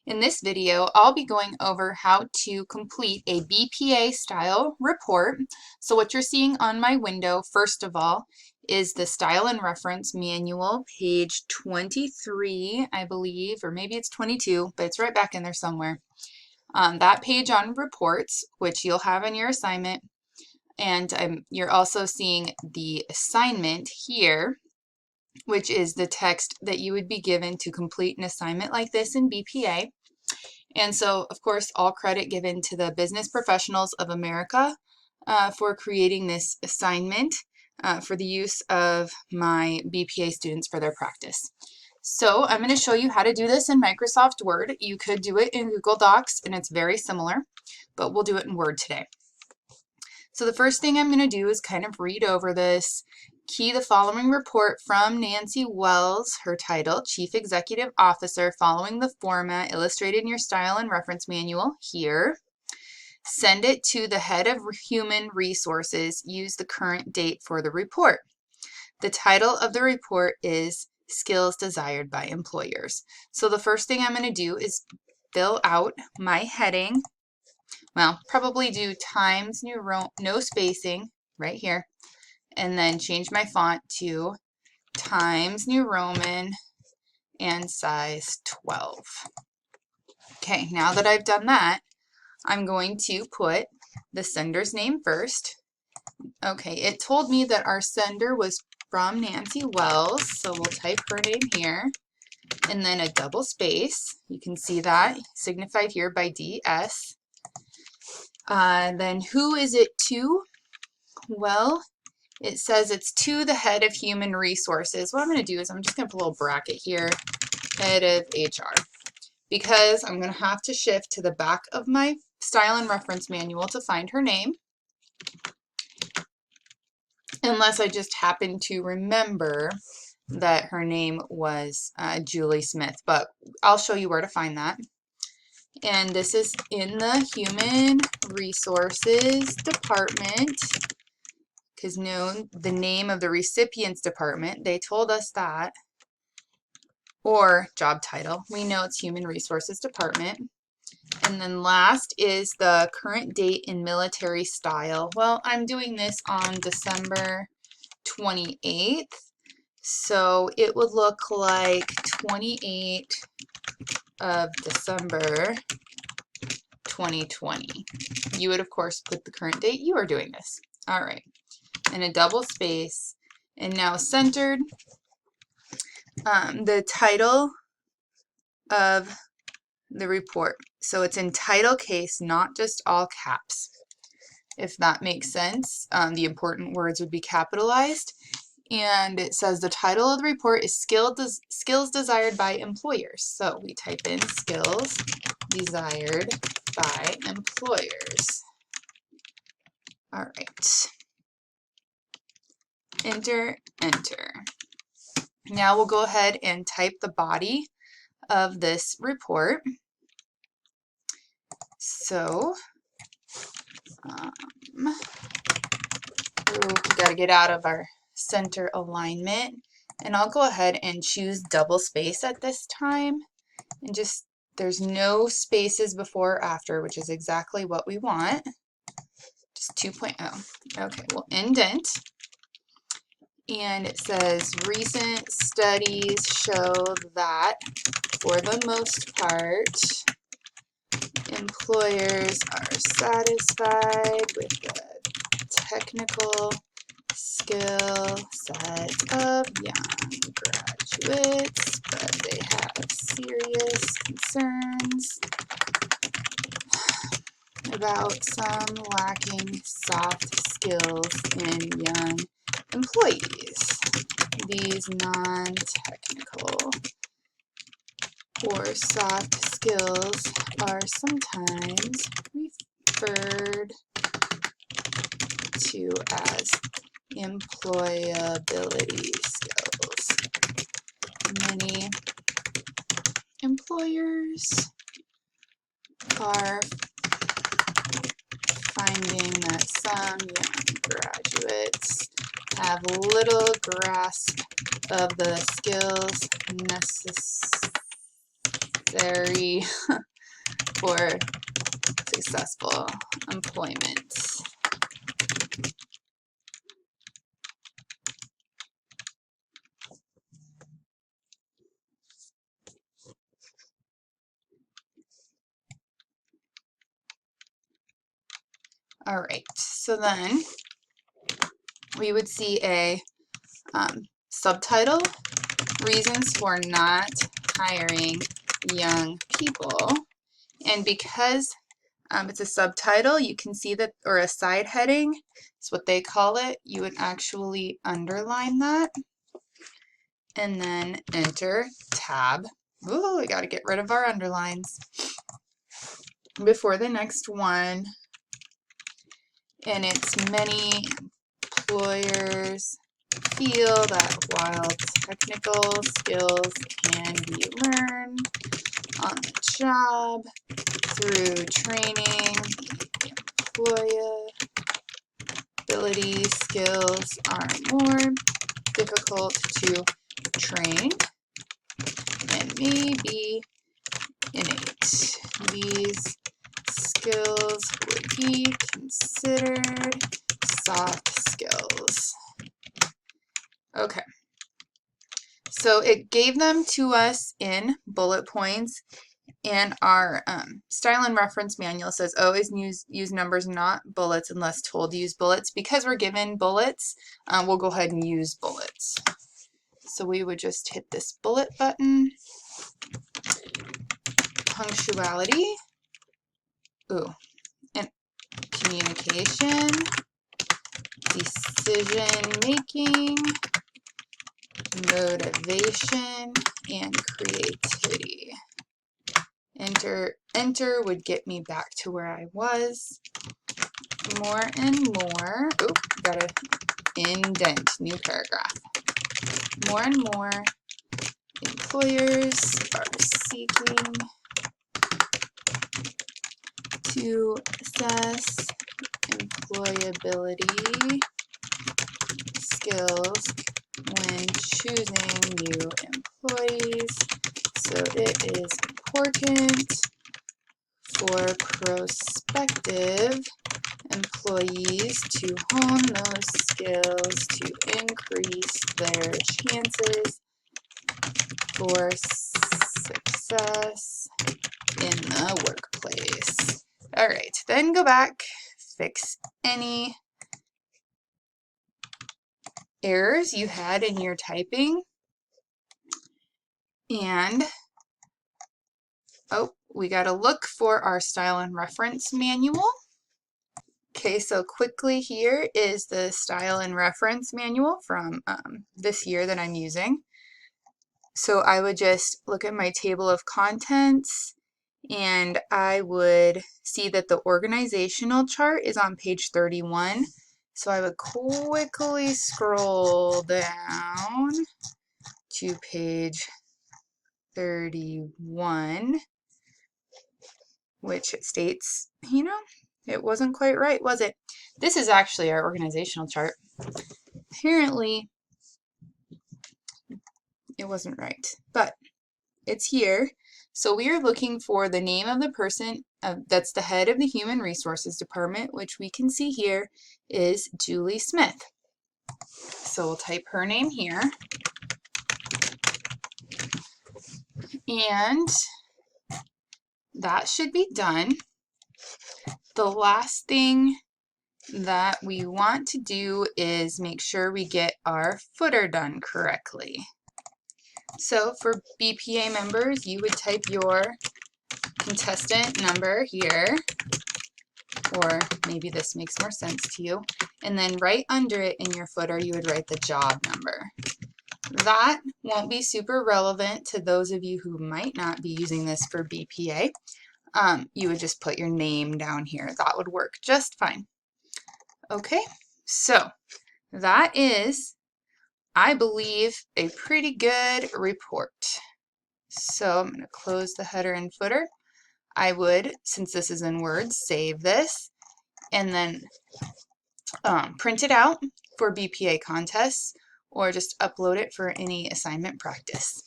In this video, I'll be going over how to complete a BPA style report. So what you're seeing on my window, first of all, is the Style and Reference Manual, page 23, I believe, or maybe it's 22, but it's right back in there somewhere. That page on reports, which you'll have in your assignment, and you're also seeing the assignment here, which is the text that you would be given to complete an assignment like this in BPA. And so, of course, all credit given to the Business Professionals of America for creating this assignment for the use of my BPA students for their practice. So I'm going to show you how to do this in Microsoft Word. You could do it in Google Docs, and it's very similar, but we'll do it in Word today. So the first thing I'm going to do is kind of read over this. Key the following report from Nancy Wells, her title, Chief Executive Officer, following the format illustrated in your Style and Reference Manual here. Send it to the head of Human Resources. Use the current date for the report. The title of the report is Skills Desired by Employers. So the first thing I'm going to do is fill out my heading. Well, probably do Times New Roman, no spacing, right here. And then change my font to Times New Roman and size 12. Okay, now that I've done that, I'm going to put the sender's name first. Okay, it told me that our sender was from Nancy Wells, so we'll type her name here, and then a double space. You can see that signified here by DS. Then who is it to? Well, it says it's to the head of Human Resources. What I'm going to do is I'm just going to put a little bracket here, head of HR, because I'm going to have to shift to the back of my Style and Reference Manual to find her name, unless I just happen to remember that her name was Julie Smith, but I'll show you where to find that. And this is in the Human Resources Department, because the name of the recipient's department, they told us that, or job title. We know it's Human Resources Department. And then last is the current date in military style. Well, I'm doing this on December 28th, so it would look like 28 of December 2020. You would, of course, put the current date you are doing this. All right. And a double space, and now centered. The title of the report. So it's in title case, not just all caps, if that makes sense. The important words would be capitalized. And it says the title of the report is Skills Desired by Employers. So we type in Skills Desired by Employers. All right. Enter, enter. Now we'll go ahead and type the body of this report. So, we got to get out of our center alignment, and I'll go ahead and choose double space at this time, and just, there's no spaces before or after, which is exactly what we want. Just 2.0. Okay, we'll indent. And it says, recent studies show that, for the most part, employers are satisfied with the technical skill set of young graduates, but they have serious concerns about some lacking soft skills in young employees. These non-technical or soft skills are sometimes referred to as employability skills. Many employers are finding that some young graduates have little grasp of the skills necessary necessary for successful employment. All right, so then we would see a subtitle, reasons for not hiring young people. And because it's a subtitle, you can see that, or a side heading, is what they call it. You would actually underline that and then enter tab. Ooh, we got to get rid of our underlines before the next one. And it's many employers feel that while technical skills can be learned on the job through training, employability skills are more difficult to train and may be innate. These skills would be considered soft skills. Okay, so it gave them to us in bullet points, and our style and reference manual says always use numbers, not bullets, unless told to use bullets. Because we're given bullets, we'll go ahead and use bullets. So we would just hit this bullet button. Punctuality. Ooh, and communication, decision making, motivation, and creativity. Enter would get me back to where I was. More and more. Oh, gotta indent, new paragraph. More and more employers are seeking to assess employability skills when choosing new employees, so it is important for prospective employees to hone those skills to increase their chances for success in the workplace. All right, then go back, fix any errors you had in your typing, and we got to look for our style and reference manual. Okay, so quickly, here is the style and reference manual from this year that I'm using. So I would just look at my table of contents, and I would see that the organizational chart is on page 31. So I would quickly scroll down to page 31, which states, it wasn't quite right, was it? This is actually our organizational chart. Apparently, it wasn't right, but it's here. So we are looking for the name of the person that's the head of the Human Resources Department, which we can see here is Julie Smith. So we'll type her name here. And that should be done. The last thing that we want to do is make sure we get our footer done correctly. So for BPA members, you would type your contestant number here, or maybe this makes more sense to you, and then right under it in your footer, you would write the job number. That won't be super relevant to those of you who might not be using this for BPA. You would just put your name down here. That would work just fine. Okay, so that is, I believe, a pretty good report. So I'm going to close the header and footer. I would, since this is in Word, save this and then print it out for BPA contests, or just upload it for any assignment practice.